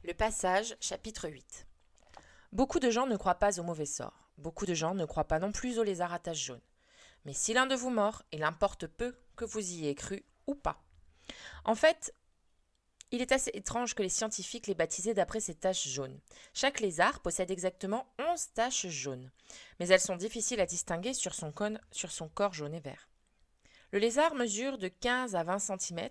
Le passage, chapitre 8. Beaucoup de gens ne croient pas au mauvais sort. Beaucoup de gens ne croient pas non plus aux lézards à taches jaunes. Mais si l'un de vous mord, il importe peu que vous y ayez cru ou pas. En fait, il est assez étrange que les scientifiques l'aient baptisé d'après ces taches jaunes. Chaque lézard possède exactement 11 taches jaunes, mais elles sont difficiles à distinguer sur son corps jaune et vert. Le lézard mesure de 15 à 20 cm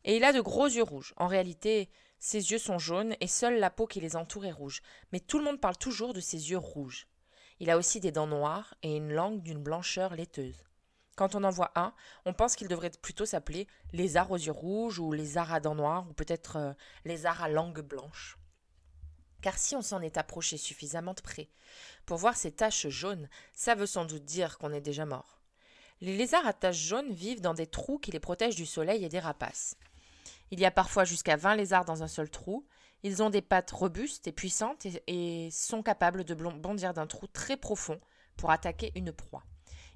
et il a de gros yeux rouges. En réalité, ses yeux sont jaunes et seule la peau qui les entoure est rouge, mais tout le monde parle toujours de ses yeux rouges. Il a aussi des dents noires et une langue d'une blancheur laiteuse. Quand on en voit un, on pense qu'il devrait plutôt s'appeler lézard aux yeux rouges ou lézard à dents noires ou peut-être lézard à langue blanche. Car si on s'en est approché suffisamment de près pour voir ces taches jaunes, ça veut sans doute dire qu'on est déjà mort. Les lézards à taches jaunes vivent dans des trous qui les protègent du soleil et des rapaces. Il y a parfois jusqu'à 20 lézards dans un seul trou. Ils ont des pattes robustes et puissantes et sont capables de bondir d'un trou très profond pour attaquer une proie.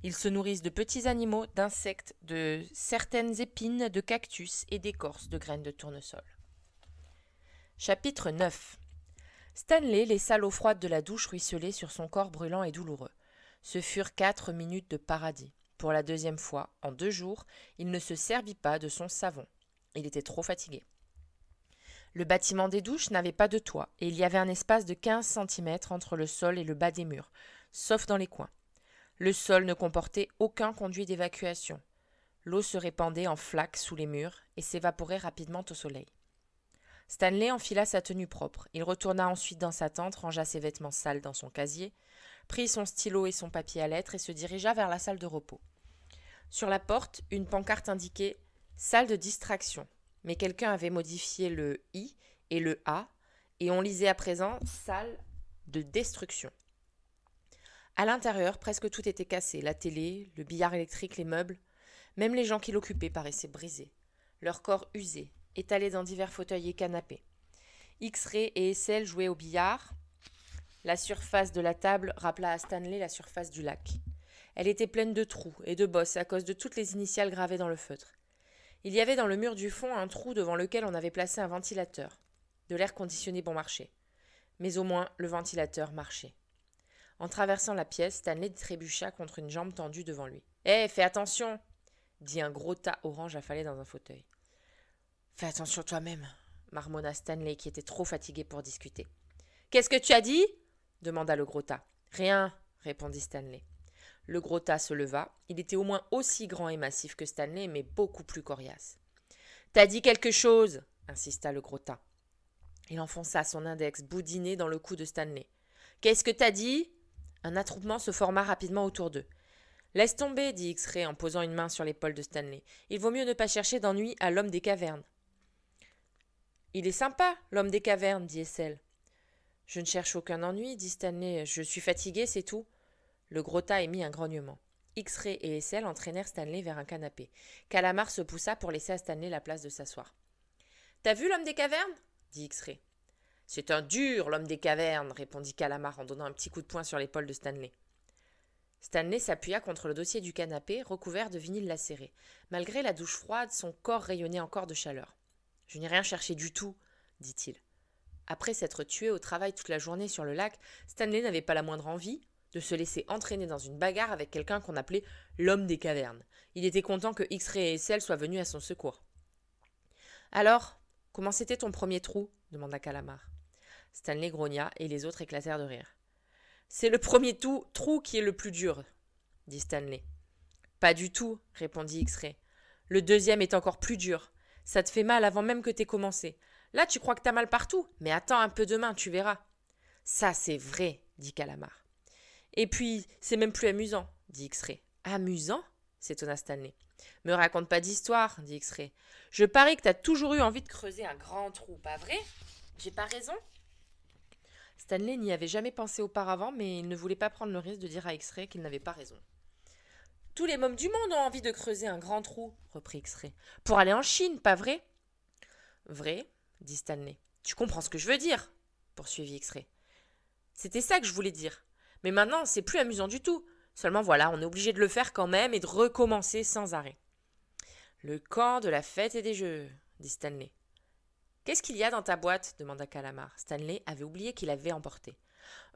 Ils se nourrissent de petits animaux, d'insectes, de certaines épines, de cactus et d'écorces de graines de tournesol. Chapitre 9. Stanley laissa l'eau froide de la douche ruisseler sur son corps brûlant et douloureux. Ce furent 4 minutes de paradis. Pour la deuxième fois, en 2 jours, il ne se servit pas de son savon. Il était trop fatigué. Le bâtiment des douches n'avait pas de toit, et il y avait un espace de 15 cm entre le sol et le bas des murs, sauf dans les coins. Le sol ne comportait aucun conduit d'évacuation. L'eau se répandait en flaques sous les murs et s'évaporait rapidement au soleil. Stanley enfila sa tenue propre. Il retourna ensuite dans sa tente, rangea ses vêtements sales dans son casier, prit son stylo et son papier à lettres et se dirigea vers la salle de repos. Sur la porte, une pancarte indiquait « Salle de distraction », mais quelqu'un avait modifié le « i » et le « a » et on lisait à présent « Salle de destruction ». À l'intérieur, presque tout était cassé, la télé, le billard électrique, les meubles. Même les gens qui l'occupaient paraissaient brisés, leurs corps usés, étalés dans divers fauteuils et canapés. X-Ray et Essel jouaient au billard. La surface de la table rappela à Stanley la surface du lac. Elle était pleine de trous et de bosses à cause de toutes les initiales gravées dans le feutre. Il y avait dans le mur du fond un trou devant lequel on avait placé un ventilateur. De l'air conditionné bon marché. Mais au moins, le ventilateur marchait. En traversant la pièce, Stanley trébucha contre une jambe tendue devant lui. « Hé, fais attention !» dit un gros tas orange affalé dans un fauteuil. « Fais attention toi-même !» marmonna Stanley qui était trop fatigué pour discuter. « Qu'est-ce que tu as dit ?» demanda le gros tas. « Rien !» répondit Stanley. Le gros tas se leva. Il était au moins aussi grand et massif que Stanley, mais beaucoup plus coriace. « T'as dit quelque chose !» insista le gros tas. Il enfonça son index boudiné dans le cou de Stanley. « Qu'est-ce que t'as dit ?» Un attroupement se forma rapidement autour d'eux. « Laisse tomber, dit X-Ray en posant une main sur l'épaule de Stanley. Il vaut mieux ne pas chercher d'ennui à l'homme des cavernes. Il est sympa, l'homme des cavernes, dit Essel. Je ne cherche aucun ennui, dit Stanley. Je suis fatigué, c'est tout. Le gros tas émit un grognement. X-Ray et Essel entraînèrent Stanley vers un canapé. Calamar se poussa pour laisser à Stanley la place de s'asseoir. T'as vu l'homme des cavernes dit X-Ray. C'est un dur, l'homme des cavernes, répondit Calamar en donnant un petit coup de poing sur l'épaule de Stanley. Stanley s'appuya contre le dossier du canapé, recouvert de vinyle lacéré. Malgré la douche froide, son corps rayonnait encore de chaleur. « Je n'ai rien cherché du tout, » dit-il. Après s'être tué au travail toute la journée sur le lac, Stanley n'avait pas la moindre envie de se laisser entraîner dans une bagarre avec quelqu'un qu'on appelait l'homme des cavernes. Il était content que X-Ray et Essel soient venus à son secours. « Alors, comment c'était ton premier trou ?» demanda Calamar. Stanley grogna et les autres éclatèrent de rire. « C'est le premier trou qui est le plus dur, » dit Stanley. « Pas du tout, » répondit X-Ray. « Le deuxième est encore plus dur. Ça te fait mal avant même que t'aies commencé. Là, tu crois que t'as mal partout, mais attends un peu demain, tu verras. »« Ça, c'est vrai, » dit Calamar. « Et puis, c'est même plus amusant, » dit X-Ray. « Amusant ?» s'étonna Stanley. « Me raconte pas d'histoire, » dit X-Ray. « Je parie que t'as toujours eu envie de creuser un grand trou, pas vrai ? J'ai pas raison ?» Stanley n'y avait jamais pensé auparavant, mais il ne voulait pas prendre le risque de dire à X-Ray qu'il n'avait pas raison. « Tous les mômes du monde ont envie de creuser un grand trou, » reprit X-Ray. « Pour aller en Chine, pas vrai ?»« Vrai, » dit Stanley. « Tu comprends ce que je veux dire, » poursuivit X-Ray. « C'était ça que je voulais dire. Mais maintenant, c'est plus amusant du tout. Seulement voilà, on est obligé de le faire quand même et de recommencer sans arrêt. »« Le camp de la fête et des jeux, » dit Stanley. Qu'est-ce qu'il y a dans ta boîte demanda Calamar. Stanley avait oublié qu'il avait emporté.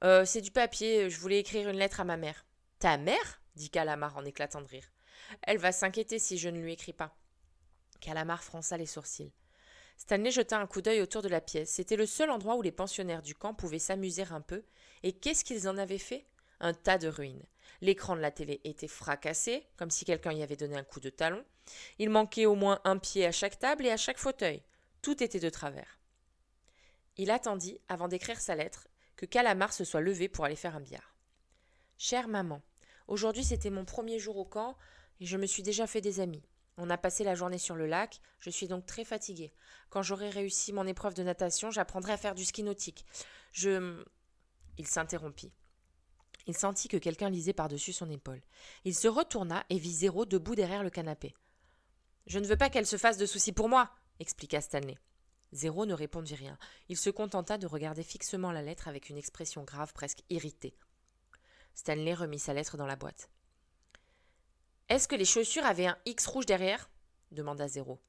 C'est du papier, je voulais écrire une lettre à ma mère. Ta mère dit Calamar en éclatant de rire. Elle va s'inquiéter si je ne lui écris pas. Calamar fronça les sourcils. Stanley jeta un coup d'œil autour de la pièce. C'était le seul endroit où les pensionnaires du camp pouvaient s'amuser un peu. Et qu'est-ce qu'ils en avaient fait? Un tas de ruines. L'écran de la télé était fracassé, comme si quelqu'un y avait donné un coup de talon. Il manquait au moins un pied à chaque table et à chaque fauteuil. Tout était de travers. Il attendit, avant d'écrire sa lettre, que Calamar se soit levé pour aller faire un billard. « Chère maman, aujourd'hui c'était mon premier jour au camp et je me suis déjà fait des amis. On a passé la journée sur le lac, je suis donc très fatiguée. Quand j'aurai réussi mon épreuve de natation, j'apprendrai à faire du ski nautique. Il s'interrompit. Il sentit que quelqu'un lisait par-dessus son épaule. Il se retourna et vit Zéro debout derrière le canapé. « Je ne veux pas qu'elle se fasse de soucis pour moi !» expliqua Stanley. Zéro ne répondit rien. Il se contenta de regarder fixement la lettre avec une expression grave, presque irritée. Stanley remit sa lettre dans la boîte. « Est-ce que les chaussures avaient un X rouge derrière ?» demanda Zéro.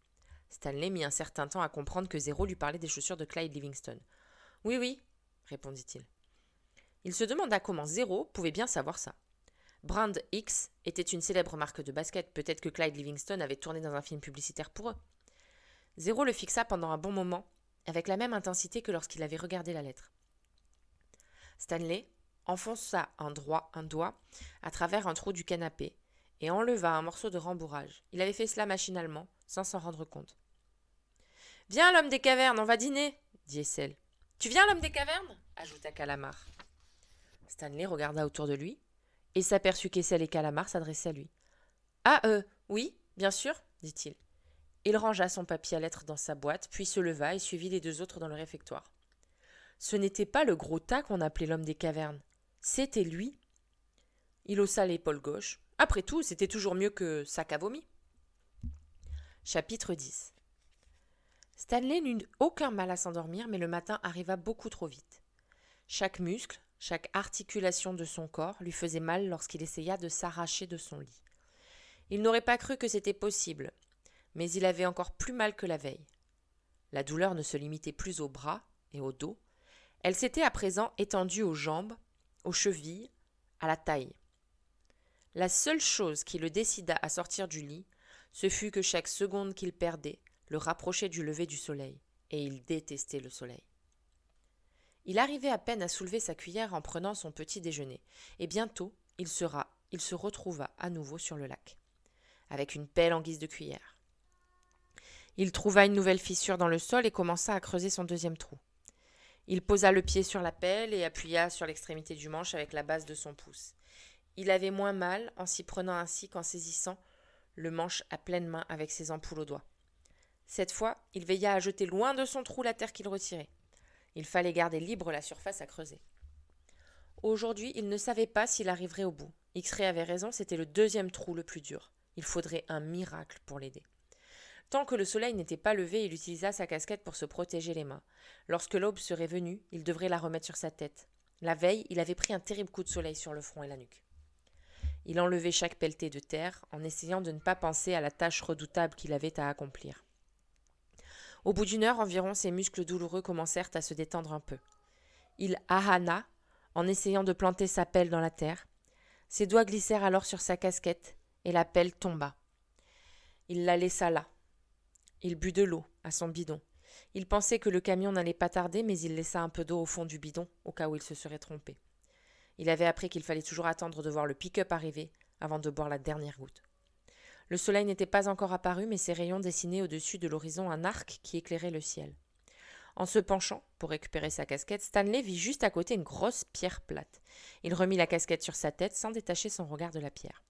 Stanley mit un certain temps à comprendre que Zéro lui parlait des chaussures de Clyde Livingstone. « Oui, oui, » répondit-il. Il se demanda comment Zéro pouvait bien savoir ça. Brand X était une célèbre marque de basket. Peut-être que Clyde Livingstone avait tourné dans un film publicitaire pour eux. Zéro le fixa pendant un bon moment, avec la même intensité que lorsqu'il avait regardé la lettre. Stanley enfonça un doigt à travers un trou du canapé et enleva un morceau de rembourrage. Il avait fait cela machinalement, sans s'en rendre compte. « Viens, l'homme des cavernes, on va dîner !» dit Essel. « Tu viens, l'homme des cavernes ?» ajouta Calamar. Stanley regarda autour de lui et s'aperçut qu'Essel et Calamar s'adressaient à lui. « Ah, oui, bien sûr, dit-il. Il rangea son papier à lettres dans sa boîte, puis se leva et suivit les deux autres dans le réfectoire. Ce n'était pas le gros tas qu'on appelait l'homme des cavernes. C'était lui. Il haussa l'épaule gauche. Après tout, c'était toujours mieux que sac à vomi. Chapitre 10. Stanley n'eut aucun mal à s'endormir, mais le matin arriva beaucoup trop vite. Chaque muscle, chaque articulation de son corps lui faisait mal lorsqu'il essaya de s'arracher de son lit. Il n'aurait pas cru que c'était possible, mais il avait encore plus mal que la veille. La douleur ne se limitait plus aux bras et au dos, elle s'était à présent étendue aux jambes, aux chevilles, à la taille. La seule chose qui le décida à sortir du lit, ce fut que chaque seconde qu'il perdait le rapprochait du lever du soleil, et il détestait le soleil. Il arrivait à peine à soulever sa cuillère en prenant son petit déjeuner, et bientôt il se retrouva à nouveau sur le lac, avec une pelle en guise de cuillère. Il trouva une nouvelle fissure dans le sol et commença à creuser son deuxième trou. Il posa le pied sur la pelle et appuya sur l'extrémité du manche avec la base de son pouce. Il avait moins mal en s'y prenant ainsi qu'en saisissant le manche à pleine main avec ses ampoules aux doigts. Cette fois, il veilla à jeter loin de son trou la terre qu'il retirait. Il fallait garder libre la surface à creuser. Aujourd'hui, il ne savait pas s'il arriverait au bout. X-Ray avait raison, c'était le deuxième trou le plus dur. Il faudrait un miracle pour l'aider. Tant que le soleil n'était pas levé, il utilisa sa casquette pour se protéger les mains. Lorsque l'aube serait venue, il devrait la remettre sur sa tête. La veille, il avait pris un terrible coup de soleil sur le front et la nuque. Il enlevait chaque pelletée de terre, en essayant de ne pas penser à la tâche redoutable qu'il avait à accomplir. Au bout d'une heure environ, ses muscles douloureux commencèrent à se détendre un peu. Il ahana, en essayant de planter sa pelle dans la terre. Ses doigts glissèrent alors sur sa casquette, et la pelle tomba. Il la laissa là. Il but de l'eau à son bidon. Il pensait que le camion n'allait pas tarder, mais il laissa un peu d'eau au fond du bidon, au cas où il se serait trompé. Il avait appris qu'il fallait toujours attendre de voir le pick-up arriver avant de boire la dernière goutte. Le soleil n'était pas encore apparu, mais ses rayons dessinaient au-dessus de l'horizon un arc qui éclairait le ciel. En se penchant pour récupérer sa casquette, Stanley vit juste à côté une grosse pierre plate. Il remit la casquette sur sa tête sans détacher son regard de la pierre.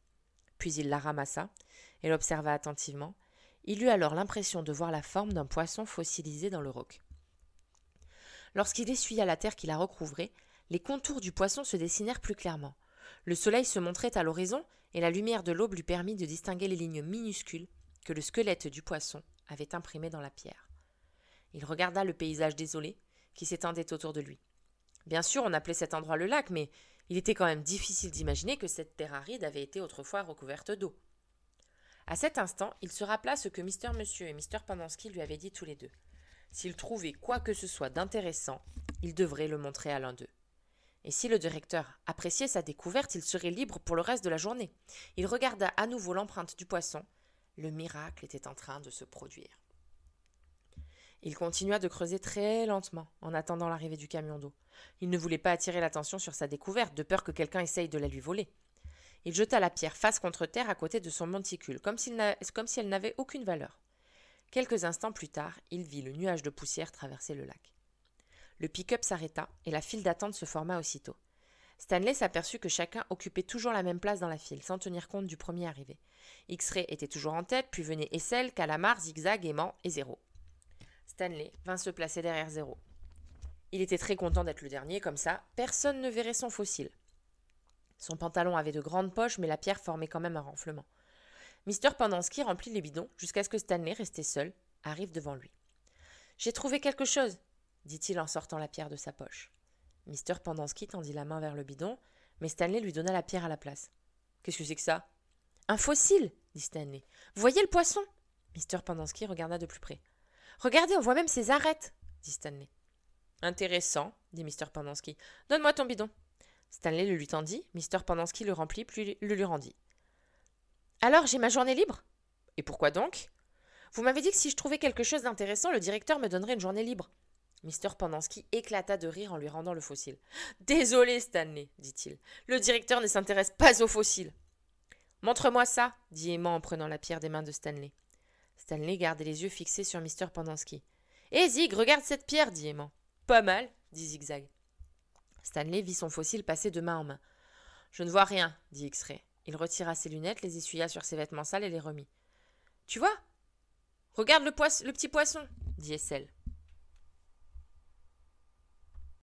Puis il la ramassa et l'observa attentivement. Il eut alors l'impression de voir la forme d'un poisson fossilisé dans le roc. Lorsqu'il essuya la terre qui la recouvrait, les contours du poisson se dessinèrent plus clairement. Le soleil se montrait à l'horizon et la lumière de l'aube lui permit de distinguer les lignes minuscules que le squelette du poisson avait imprimées dans la pierre. Il regarda le paysage désolé qui s'étendait autour de lui. Bien sûr, on appelait cet endroit le lac, mais il était quand même difficile d'imaginer que cette terre aride avait été autrefois recouverte d'eau. À cet instant, il se rappela ce que Mr. Monsieur et Mr. Pendanski lui avaient dit tous les deux. S'il trouvait quoi que ce soit d'intéressant, il devrait le montrer à l'un d'eux. Et si le directeur appréciait sa découverte, il serait libre pour le reste de la journée. Il regarda à nouveau l'empreinte du poisson. Le miracle était en train de se produire. Il continua de creuser très lentement en attendant l'arrivée du camion d'eau. Il ne voulait pas attirer l'attention sur sa découverte, de peur que quelqu'un essaye de la lui voler. Il jeta la pierre face contre terre à côté de son monticule, comme si elle n'avait aucune valeur. Quelques instants plus tard, il vit le nuage de poussière traverser le lac. Le pick-up s'arrêta et la file d'attente se forma aussitôt. Stanley s'aperçut que chacun occupait toujours la même place dans la file, sans tenir compte du premier arrivé. X-Ray était toujours en tête, puis venaient Essel, Calamar, Zigzag, Aimant et Zéro. Stanley vint se placer derrière Zéro. Il était très content d'être le dernier, comme ça, personne ne verrait son fossile. Son pantalon avait de grandes poches, mais la pierre formait quand même un renflement. Mister Pendanski remplit les bidons jusqu'à ce que Stanley, resté seul, arrive devant lui. « J'ai trouvé quelque chose !» dit-il en sortant la pierre de sa poche. Mister Pendanski tendit la main vers le bidon, mais Stanley lui donna la pierre à la place. « Qu'est-ce que c'est que ça ?»« Un fossile !» dit Stanley. « Vous voyez le poisson ?» Mister Pendanski regarda de plus près. « Regardez, on voit même ses arêtes !» dit Stanley. « Intéressant, » dit Mister Pendanski. « Donne-moi ton bidon. » Stanley le lui tendit, Mister Pendanski le remplit, puis le lui rendit. « Alors, j'ai ma journée libre ?»« Et pourquoi donc ?»« Vous m'avez dit que si je trouvais quelque chose d'intéressant, le directeur me donnerait une journée libre. » Mister Pendanski éclata de rire en lui rendant le fossile. « Désolé, Stanley, dit-il. Le directeur ne s'intéresse pas aux fossiles. »« Montre-moi ça, dit Aimant en prenant la pierre des mains de Stanley. Stanley gardait les yeux fixés sur Mister Pendanski. « Hé, Zig, regarde cette pierre, dit Aimant. Pas mal, dit Zigzag. Stanley vit son fossile passer de main en main. « Je ne vois rien, dit X-Ray. Il retira ses lunettes, les essuya sur ses vêtements sales et les remit. « Tu vois ? Regarde le petit poisson, dit Essel.